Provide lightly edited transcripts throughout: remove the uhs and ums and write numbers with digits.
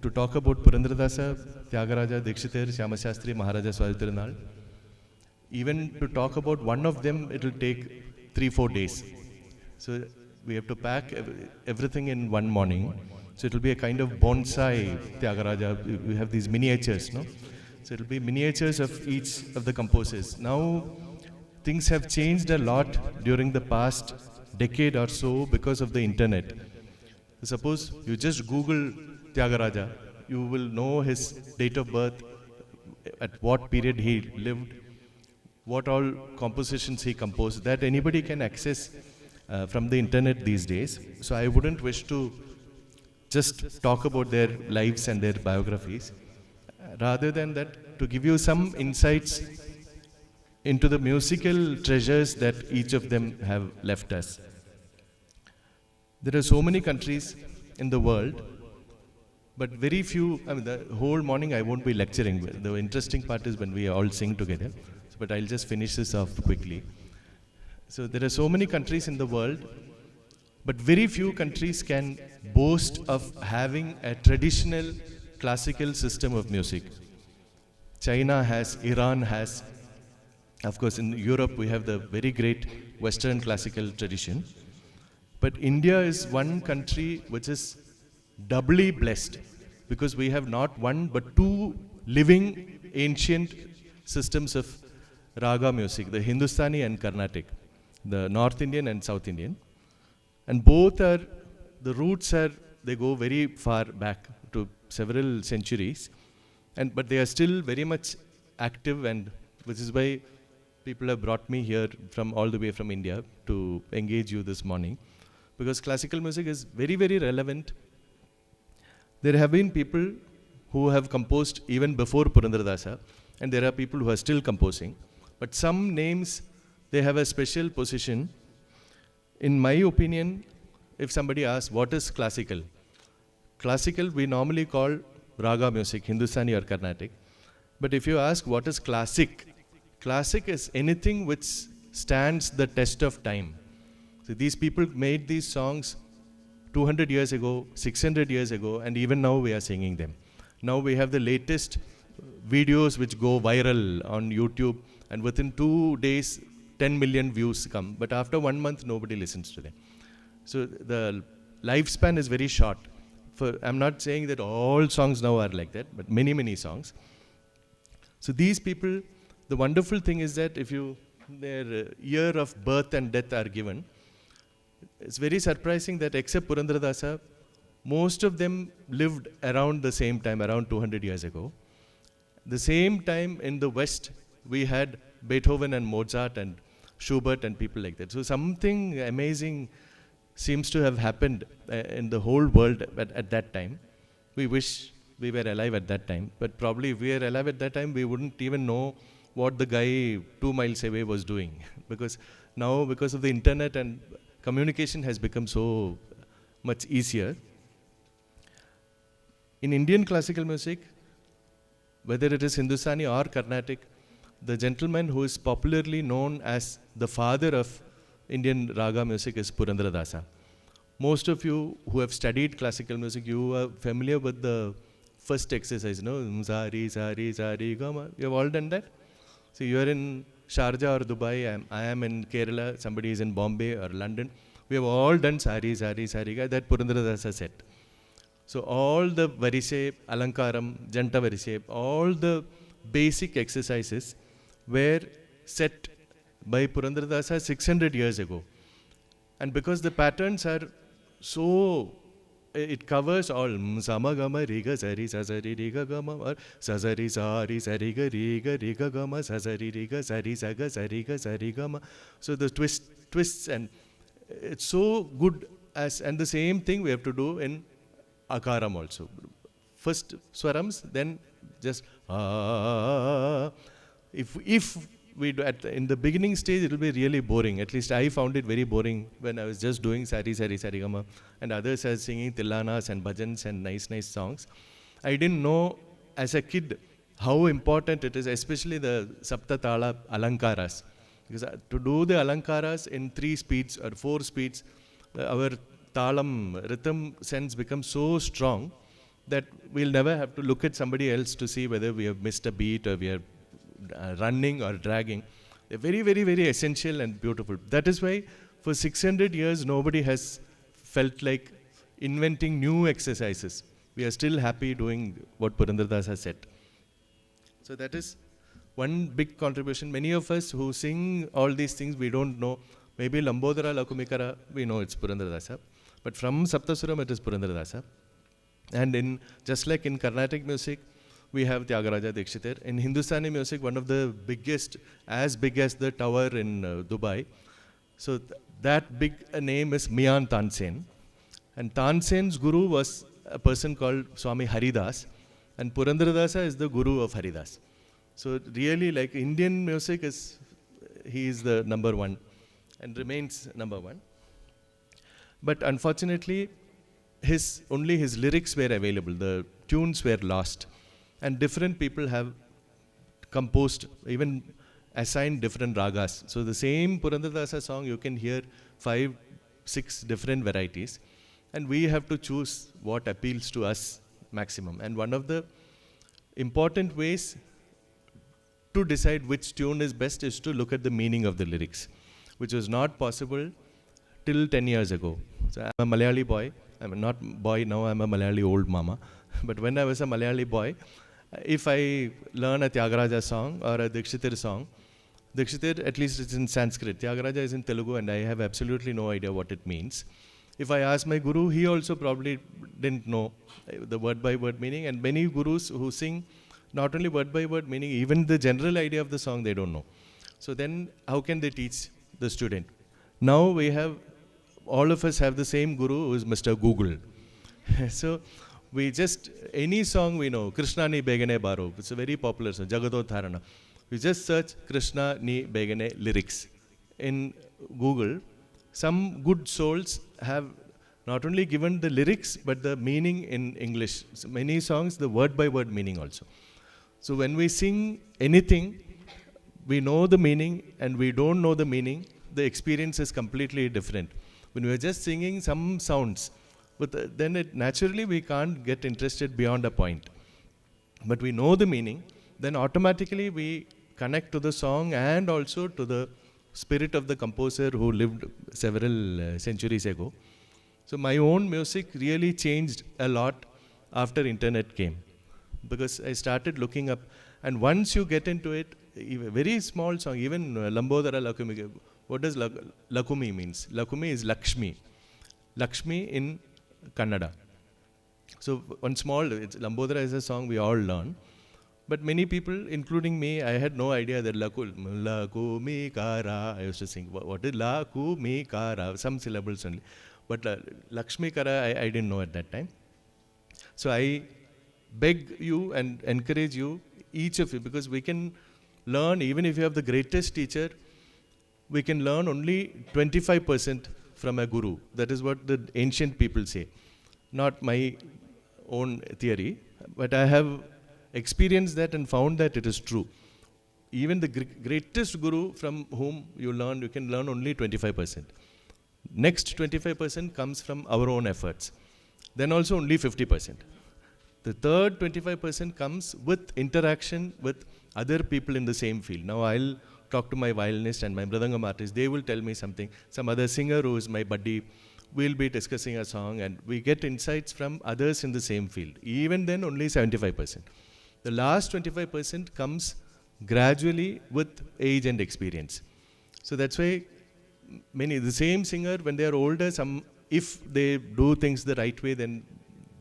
to talk about Purandara Dasa, Thyagaraja, Dikshithar, Shyama, Sasthry, Maharaja, Swathi, Thirunal. Even to talk about one of them, it will take 3-4 days. So we have to pack everything in one morning. So it will be a kind of bonsai Thyagaraja. We have these miniatures, no? So it will be miniatures of each of the composers. Now things have changed a lot during the past decade or so because of the internet. Suppose you just Google Thyagaraja, you will know his date of birth, at what period he lived, what all compositions he composed, that anybody can access from the internet these days. So I wouldn't wish to just talk about their lives and their biographies. Rather than that, to give you some insights into the musical treasures that each of them have left us. There are so many countries in the world, but very few. I mean, the whole morning I won't be lecturing. The interesting part is when we all sing together. But I'll just finish this off quickly. So there are so many countries in the world, but very few countries can boast of having a traditional classical system of music. China has, Iran has. Of course, in Europe we have the very great Western classical tradition. But India is one country which is doubly blessed because we have not one but two living ancient systems of raga music, the Hindustani and Carnatic, the North Indian and South Indian. And both are, the roots are, they go very far back to several centuries. But they are still very much active, and which is why people have brought me here from all the way from India to engage you this morning. Because classical music is very, very relevant. There have been people who have composed even before Purandara Dasa, and there are people who are still composing. But some names, they have a special position. In my opinion, if somebody asks, what is classical? Classical, we normally call raga music, Hindustani or Carnatic. But if you ask, what is classic? Classic is anything which stands the test of time. So these people made these songs 200 years ago, 600 years ago, and even now we are singing them. Now we have the latest videos which go viral on YouTube, and within 2 days, 10 million views come. But after 1 month, nobody listens to them. So the lifespan is very short. I'm not saying that all songs now are like that, but many, many songs. So these people, the wonderful thing is that if their year of birth and death are given, it's very surprising that except Purandara Dasa, most of them lived around the same time, around 200 years ago. The same time in the West, we had Beethoven and Mozart and Schubert and people like that. So something amazing seems to have happened in the whole world at that time. We wish we were alive at that time, but probably if we were alive at that time, we wouldn't even know what the guy 2 miles away was doing. Because now, because of the internet and communication has become so much easier. In Indian classical music, whether it is Hindustani or Carnatic, the gentleman who is popularly known as the father of Indian raga music is Purandara Dasa. Most of you who have studied classical music, you are familiar with the first exercise, no? Sari, sari, sari, gama. You have all done that? So you are in Sharjah or Dubai, I am in Kerala, somebody is in Bombay or London. We have all done sari, sari, sari, that Purandara Dasa set. So all the varise, alankaram, janta varise, all the basic exercises were set by Purandara Dasa 600 years ago. And because the patterns are so, it covers all sama gama riga sari sasari riga gama or sasari sari sari ga riga gama sasari riga sari saga sari ga sari gama. So the twists, and it's so good and the same thing we have to do in akaram also. First swarams, then just if we do in the beginning stage, it will be really boring. At least I found it very boring when I was just doing sari sari sari gama, and others are singing tilanas and bhajans and nice songs. I didn't know as a kid how important it is, especially the sapta tala alankaras. Because to do the alankaras in 3 speeds or 4 speeds, our talam, rhythm sense becomes so strong that we'll never have to look at somebody else to see whether we have missed a beat or we are running or dragging. They're very, very, very essential and beautiful. That is why for 600 years nobody has felt like inventing new exercises. We are still happy doing what Purandara Dasa said. So that is one big contribution. Many of us who sing all these things, we don't know. Maybe Lambodara, Lakumikara, we know it's Purandara Dasa. But from Saptasuram, it is Purandara Dasa. And just like in Carnatic music, we have Thyagaraja Dikshithar. In Hindustani music, one of the biggest, as big as the tower in Dubai. So that big name is Mian Tansen. And Tansen's guru was a person called Swami Haridas. And Purandara Dasa is the guru of Haridas. So really, like Indian music he is the number one and remains number one. But unfortunately, only his lyrics were available. The tunes were lost. And different people have composed, even assigned different ragas. So the same Purandara Dasa song, you can hear 5, 6 different varieties. And we have to choose what appeals to us maximum. And one of the important ways to decide which tune is best is to look at the meaning of the lyrics, which was not possible till 10 years ago. So I'm a Malayali boy. I'm not boy now, I'm a Malayali old mama. But when I was a Malayali boy, if I learn a Thyagaraja song or a Dikshithar song, Dikshithar, at least it's in Sanskrit. Thyagaraja is in Telugu and I have absolutely no idea what it means. If I ask my guru, he also probably didn't know the word by word meaning. And many gurus who sing not only word by word meaning, even the general idea of the song they don't know. So then how can they teach the student? Now all of us have the same guru who is Mr. Google. So we any song we know, Krishna ni begane baro, it's a very popular song, Jagadodharana. We just search Krishna ni begane lyrics in Google. Some good souls have not only given the lyrics, but the meaning in English. So many songs, the word by word meaning also. So when we sing anything, we know the meaning and we don't know the meaning, the experience is completely different. When we are just singing some sounds, but then naturally we can't get interested beyond a point. But we know the meaning, then automatically we connect to the song and also to the spirit of the composer who lived several centuries ago. So my own music really changed a lot after internet came, because I started looking up, and once you get into it, a very small song, even Lambodara Lakumi, what does Lakumi means? Lakumi is Lakshmi. Lakshmi in Kannada. So one Lambodara is a song we all learn. But many people, including me, I had no idea that Lakumi Kara, I used to sing. What is Lakumi Kara? Some syllables only. But Lakshmi Kara, I didn't know at that time. So I beg you and encourage you, each of you, because we can learn, even if you have the greatest teacher, we can learn only 25% from a guru. That is what the ancient people say. Not my own theory, but I have experienced that and found that it is true. Even the greatest guru from whom you can learn only 25%. Next 25% comes from our own efforts. Then also only 50%. The third 25% comes with interaction with other people in the same field. Now I'll talk to my violinist and my mridangam artist. They will tell me something. Some other singer who is my buddy, we'll be discussing a song, and we get insights from others in the same field. Even then only 75%. The last 25% comes gradually with age and experience. So that's why the same singer, when they are older, if they do things the right way, then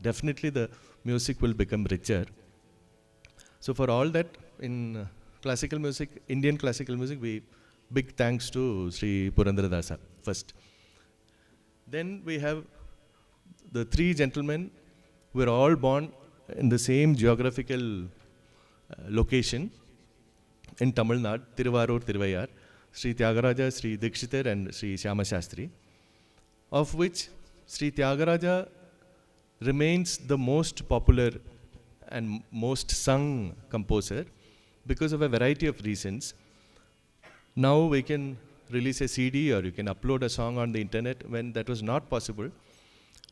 definitely the music will become richer. So for all that, in classical music, Indian classical music, big thanks to Sri Purandara Dasa first. Then we have the 3 gentlemen who were all born in the same geographical location in Tamil Nadu, Tiruvarur, Tiruvayar, Sri Thyagaraja, Sri Dikshithar and Sri Shyama Sasthry, of which Sri Thyagaraja remains the most popular and most sung composer because of a variety of reasons. Now we can release a CD or you can upload a song on the internet when that was not possible.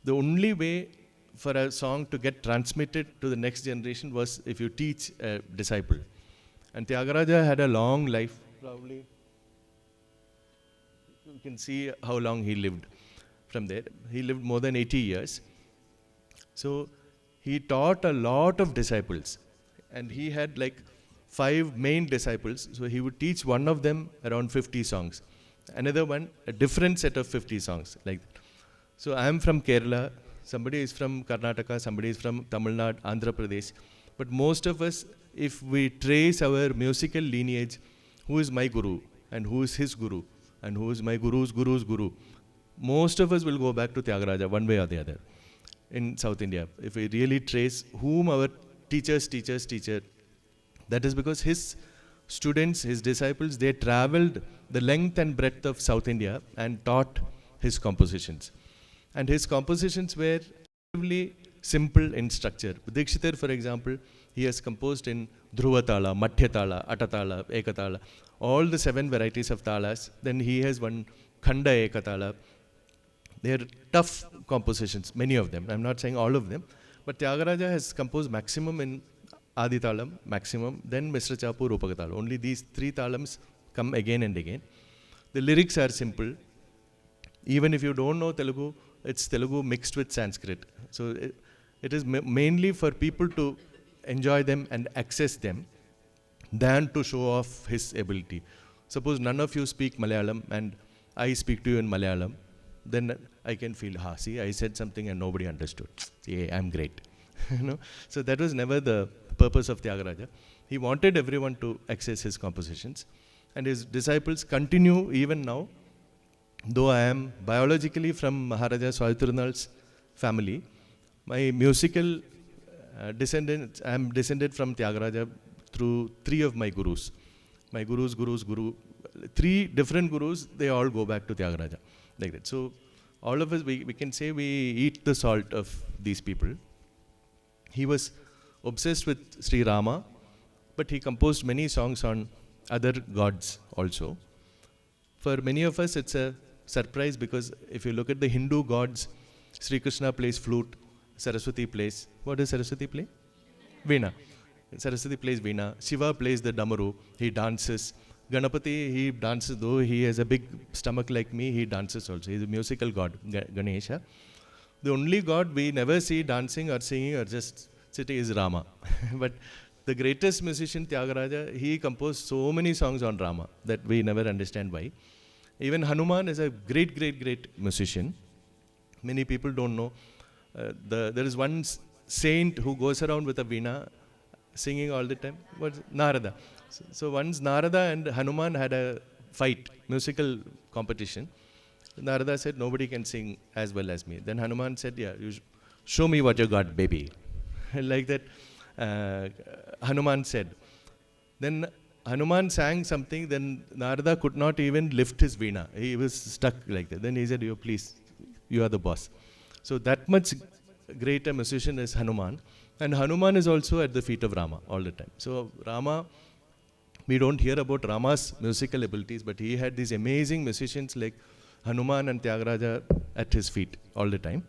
The only way for a song to get transmitted to the next generation was if you teach a disciple. And Thyagaraja had a long life, probably. You can see how long he lived from there. He lived more than 80 years. So he taught a lot of disciples. And he had like 5 main disciples. So he would teach one of them around 50 songs. Another one, a different set of 50 songs. Like that. So I am from Kerala. Somebody is from Karnataka. Somebody is from Tamil Nadu, Andhra Pradesh. But most of us, if we trace our musical lineage, who is my guru and who is his guru and who is my guru's guru's guru, most of us will go back to Thyagaraja one way or the other in South India. If we really trace whom our teacher, that is because his students, his disciples, they traveled the length and breadth of South India and taught his compositions. And his compositions were relatively simple in structure. Dikshithar, for example, he has composed in Dhruva Tala, Madhya Tala, Atatala, Ekatala, all the 7 varieties of talas. Then he has one Khanda Ekatala. They are tough compositions, many of them. I'm not saying all of them. But Thyagaraja has composed maximum in Adi Talam, maximum, then Mr. Chapu, Rupakatala. Only these 3 talams come again and again. The lyrics are simple. Even if you don't know Telugu, it's Telugu mixed with Sanskrit. So it is mainly for people to enjoy them and access them than to show off his ability. Suppose none of you speak Malayalam and I speak to you in Malayalam, then I can feel, see, I said something and nobody understood. Yeah, I'm great. So that was never the purpose of Thyagaraja. He wanted everyone to access his compositions. And his disciples continue even now. Though I am biologically from Maharaja Thirunal's family, my musical descendants, I am descended from Thyagaraja through 3 of my gurus. My guru's guru. 3 different gurus, they all go back to Thyagaraja. Like that. So all of us, we can say we eat the salt of these people. He was obsessed with Sri Rama, but he composed many songs on other gods also. For many of us, it's a surprise because if you look at the Hindu gods, Sri Krishna plays flute, Saraswati plays, what does Saraswati play? Veena. Saraswati plays Veena, Shiva plays the Damaru, he dances. Ganapati, he dances, though he has a big stomach like me, he dances also. He's a musical god, Ganesha. The only god we never see dancing or singing or just sitting is Rama. But the greatest musician, Thyagaraja, he composed so many songs on Rama that we never understand why. Even Hanuman is a great musician. Many people don't know. There is one saint who goes around with a veena singing all the time. What's Narada? So once Narada and Hanuman had a fight, musical competition. Narada said, nobody can sing as well as me. Then Hanuman said, yeah, you show me what you got, baby. Like that, Hanuman said. Then Hanuman sang something, then Narada could not even lift his veena. He was stuck like that. Then he said, you please, you are the boss. So that much great a musician is Hanuman. And Hanuman is also at the feet of Rama all the time. So Rama, we don't hear about Rama's musical abilities, but he had these amazing musicians like Hanuman and Thyagaraja at his feet all the time.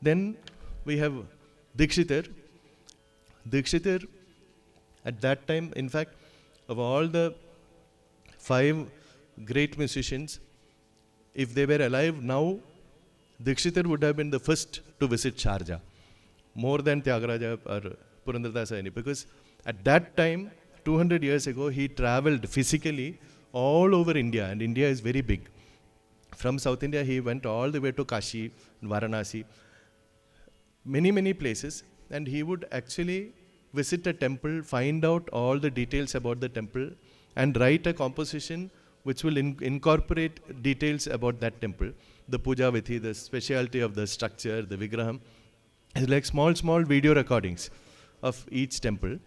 Then we have Dikshithar. Dikshithar, at that time, in fact, of all the 5 great musicians, if they were alive now, Dikshithar would have been the first to visit Sharjah, more than Thyagaraja or Purandara Dasa, because at that time, 200 years ago, he traveled physically all over India, and India is very big. From South India, he went all the way to Kashi, Varanasi, many places, and he would actually visit a temple, find out all the details about the temple, and write a composition which will incorporate details about that temple. The puja vithi, the speciality of the structure, the vigraham. It's like small video recordings of each temple.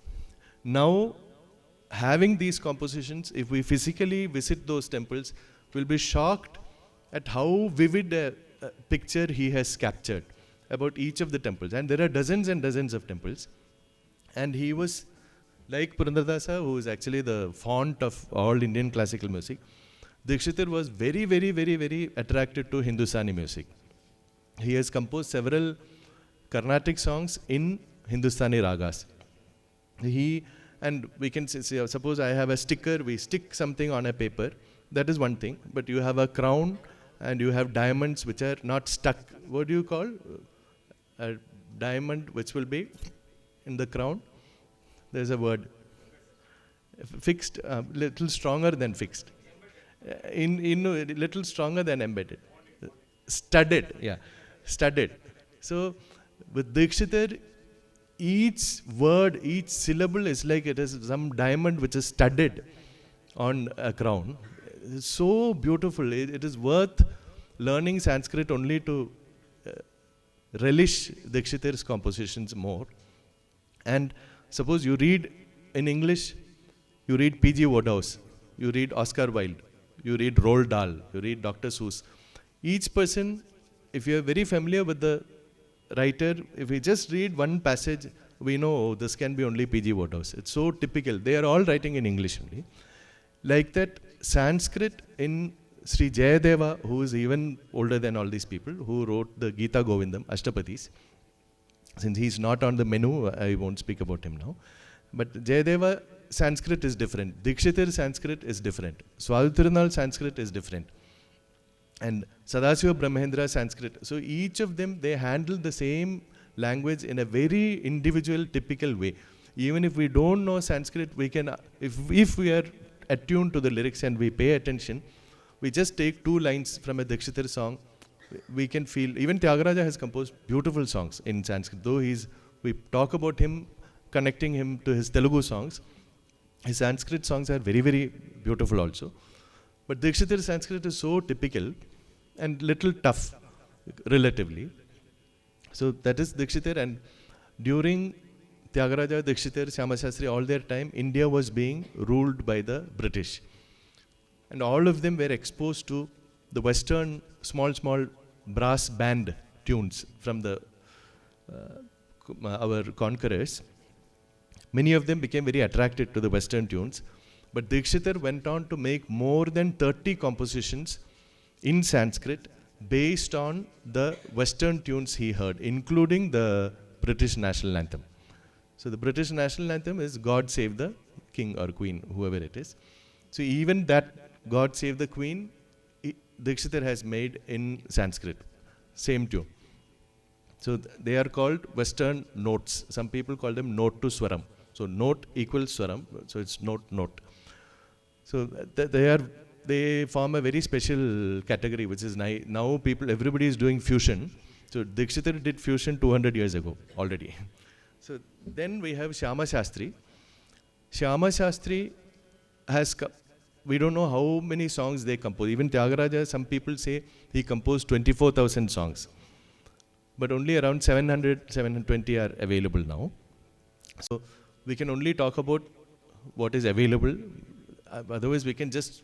Now, having these compositions, if we physically visit those temples, we'll be shocked at how vivid a picture he has captured about each of the temples. And there are dozens and dozens of temples. And he was, like Purandara Dasa, who is actually the font of all Indian classical music, Dikshithar was very attracted to Hindustani music. He has composed several Carnatic songs in Hindustani ragas. And we can say, suppose I have a sticker, we stick something on a paper, that is one thing, but you have a crown and you have diamonds which are not stuck. What do you call a diamond which will be in the crown? There's a word. Fixed, little stronger than fixed. Little stronger than embedded. Studded, yeah, studded. So with Dikshithar, each word, each syllable is like it is some diamond which is studded on a crown. It's so beautiful. It is worth learning Sanskrit only to relish Dikshithar's compositions more. And suppose you read in English, you read P.G. Wodehouse, you read Oscar Wilde, you read Roald Dahl, you read Dr. Seuss. Each person, if you are very familiar with the writer, if we just read one passage, we know, oh, this can be only P.G. Wodehouse. It's so typical. They are all writing in English only. Like that, Sanskrit in Sri Jayadeva, who is even older than all these people, who wrote the Gita Govindam, Ashtapatis. Since he's not on the menu, I won't speak about him now. But Jayadeva Sanskrit is different. Dikshithar Sanskrit is different. Swathi Thirunal Sanskrit is different. And Sadasiva Brahmendra Sanskrit. So each of them, they handle the same language in a very individual, typical way. Even if we don't know Sanskrit, we can, if we are attuned to the lyrics and we pay attention, we just take 2 lines from a Dikshithar song, we can feel, even Thyagaraja has composed beautiful songs in Sanskrit. Though we talk about him, connecting him to his Telugu songs, his Sanskrit songs are very, very beautiful also. But Dikshithar Sanskrit is so typical and little tough, relatively. So that is Dikshithar, and during Thyagaraja, Dikshithar, Shyama Sastry, all their time, India was being ruled by the British. And all of them were exposed to the Western small brass band tunes from our conquerors. Many of them became very attracted to the Western tunes. But Dikshithar went on to make more than 30 compositions in Sanskrit based on the Western tunes he heard, including the British national anthem. So the British national anthem is God Save the King or Queen, whoever it is. So even that God Save the Queen, Dikshithar has made in Sanskrit, same tune. So they are called Western notes. Some people call them note to swaram. So note equals swaram, so it's note. So they form a very special category, which is now everybody is doing fusion. So Dikshithar did fusion 200 years ago already. So then we have Shyama Sastry. Shyama Sastry has, we don't know how many songs they composed. Even Thyagaraja, some people say he composed 24,000 songs. But only around 700, 720 are available now. So we can only talk about what is available. Otherwise, we can just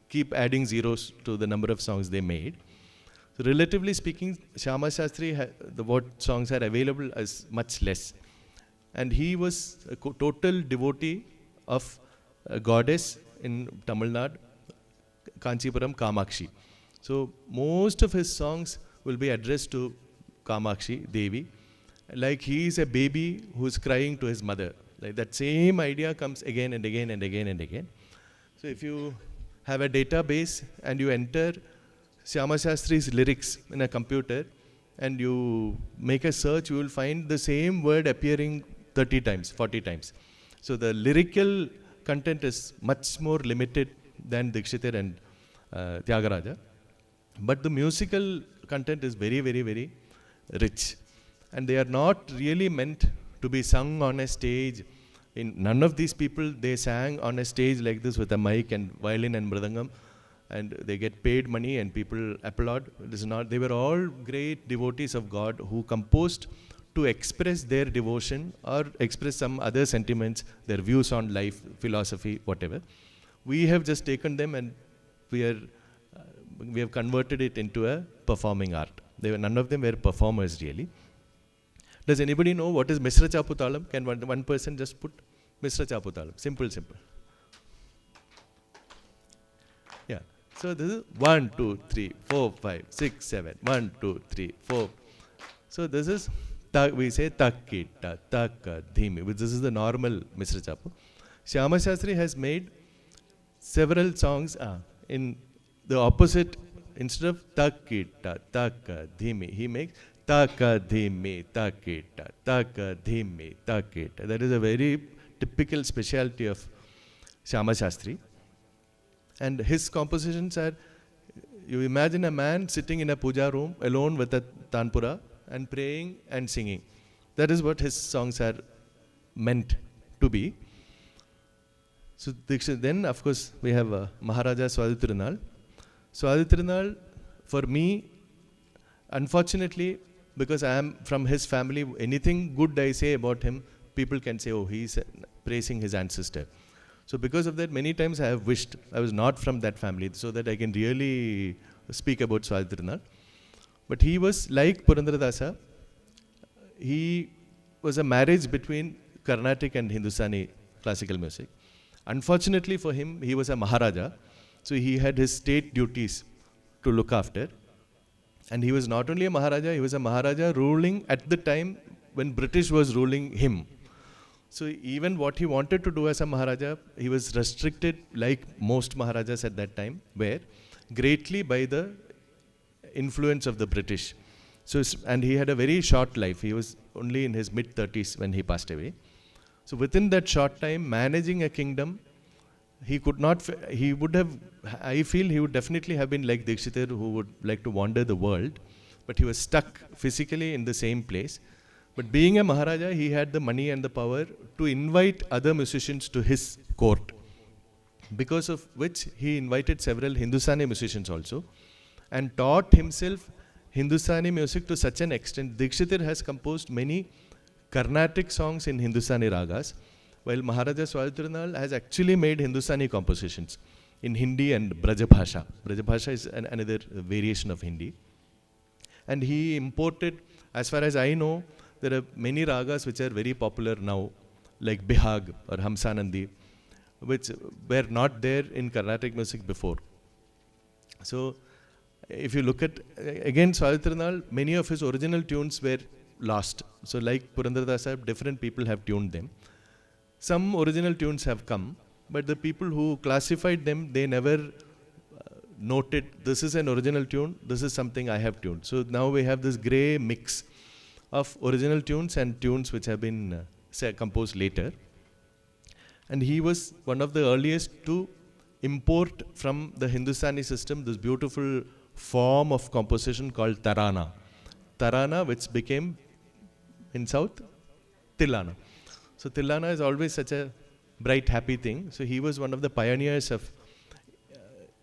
keep adding zeros to the number of songs they made. So relatively speaking, Shyama Sastry, what songs are available is much less. And he was a total devotee of a goddess in Tamil Nadu, Kanchipuram Kamakshi. So most of his songs will be addressed to Kamakshi Devi. Like he is a baby who is crying to his mother. Like that same idea comes again and again and again and again. So if you have a database and you enter Shyama Sastry's lyrics in a computer and you make a search, you will find the same word appearing 30 times, 40 times. So the lyrical content is much more limited than Dikshithar and Thyagaraja. But the musical content is very, very, very rich. And they are not really meant to be sung on a stage. None of these people, they sang on a stage like this with a mic and violin and mridangam, and they get paid money and people applaud. It is not. They were all great devotees of God who composed to express their devotion or express some other sentiments, their views on life, philosophy, whatever. We have just taken them and we have converted it into a performing art. None of them were performers really. Does anybody know what is Misra Chaputalam? Can one person just put Misra Chaputalam? Simple. Yeah. So this is 1, 2, 3, 4, 5, 6, 7. 1, 2, 3, 4. So this is, we say takkita, takka, dhimi, which this is the normal Mr. Chapu. Shyama Sastry has made several songs in the opposite. Instead of takkita, takka, dhimi, he makes taka, dhimi, takkita, taka, dhimi, takkita. That is a very typical specialty of Shyama Sastry. And his compositions are, you imagine a man sitting in a puja room alone with a tanpura and praying and singing. That is what his songs are meant to be. So then, of course, we have Maharaja Swathi Thirunal. Swathi Thirunal, for me, unfortunately, because I am from his family, anything good I say about him, people can say, oh, he's praising his ancestor. So because of that, many times I have wished I was not from that family so that I can really speak about Swathi Thirunal. But he was like Purandara Dasa. He was a marriage between Carnatic and Hindustani classical music. Unfortunately for him, he was a Maharaja. So he had his state duties to look after. And he was not only a Maharaja, he was a Maharaja ruling at the time when British was ruling him. So even what he wanted to do as a Maharaja, he was restricted, like most Maharajas at that time were, greatly by the influence of the British. So, and he had a very short life. He was only in his mid-30s when he passed away. So within that short time, managing a kingdom, he could not, he would have, I feel he would definitely have been like Dikshithar, who would like to wander the world, but he was stuck physically in the same place. But being a Maharaja, he had the money and the power to invite other musicians to his court, because of which he invited several Hindustani musicians also, and taught himself Hindustani music to such an extent. Dikshithar has composed many Carnatic songs in Hindustani ragas, while Maharaja Swathi Thirunal has actually made Hindustani compositions in Hindi and Brajabhasha. Brajabhasha is another variation of Hindi. And he imported, as far as I know, there are many ragas which are very popular now, like Bihag or Hamsanandi, which were not there in Carnatic music before. So, if you look at, again, Swathi Thirunal, many of his original tunes were lost. So, like Purandara Dasa, different people have tuned them. Some original tunes have come, but the people who classified them, they never noted, this is an original tune, this is something I have tuned. So, now we have this grey mix of original tunes and tunes which have been composed later. And he was one of the earliest to import from the Hindustani system this beautiful form of composition called Tarana. Tarana, which became in South, Tilana. So Tilana is always such a bright, happy thing. So he was one of the pioneers of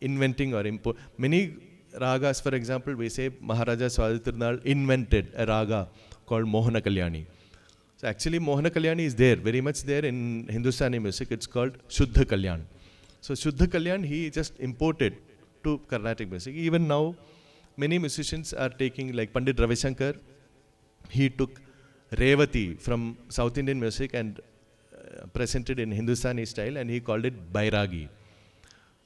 inventing or import. Many ragas, for example, we say Maharaja Swathi Thirunal invented a raga called Mohana Kalyani. So actually Mohana Kalyani is there, very much there in Hindustani music. It's called Shuddha Kalyan. So Shuddha Kalyan he just imported to Carnatic music. Even now, many musicians are taking, like Pandit Ravi Shankar, he took Revati from South Indian music and presented in Hindustani style, and he called it Bairagi.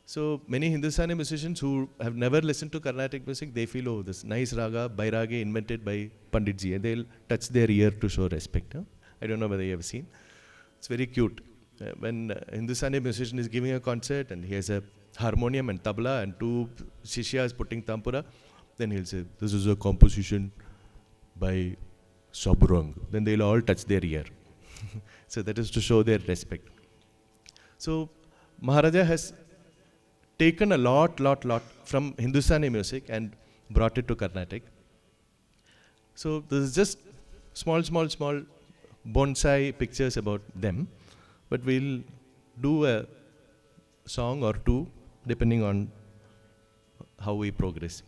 So many Hindustani musicians who have never listened to Carnatic music, they feel, oh, this nice raga, Bairagi, invented by Pandit ji, and they'll touch their ear to show respect. Huh? I don't know whether you have seen. It's very cute. When a Hindustani musician is giving a concert and he has a harmonium and tabla and two shishyas putting tampura, then he'll say, this is a composition by Saburang. Then they'll all touch their ear. So that is to show their respect. So Maharaja has taken a lot from Hindustani music and brought it to Carnatic. So this is just small bonsai pictures about them, but we'll do a song or two depending on how we progress.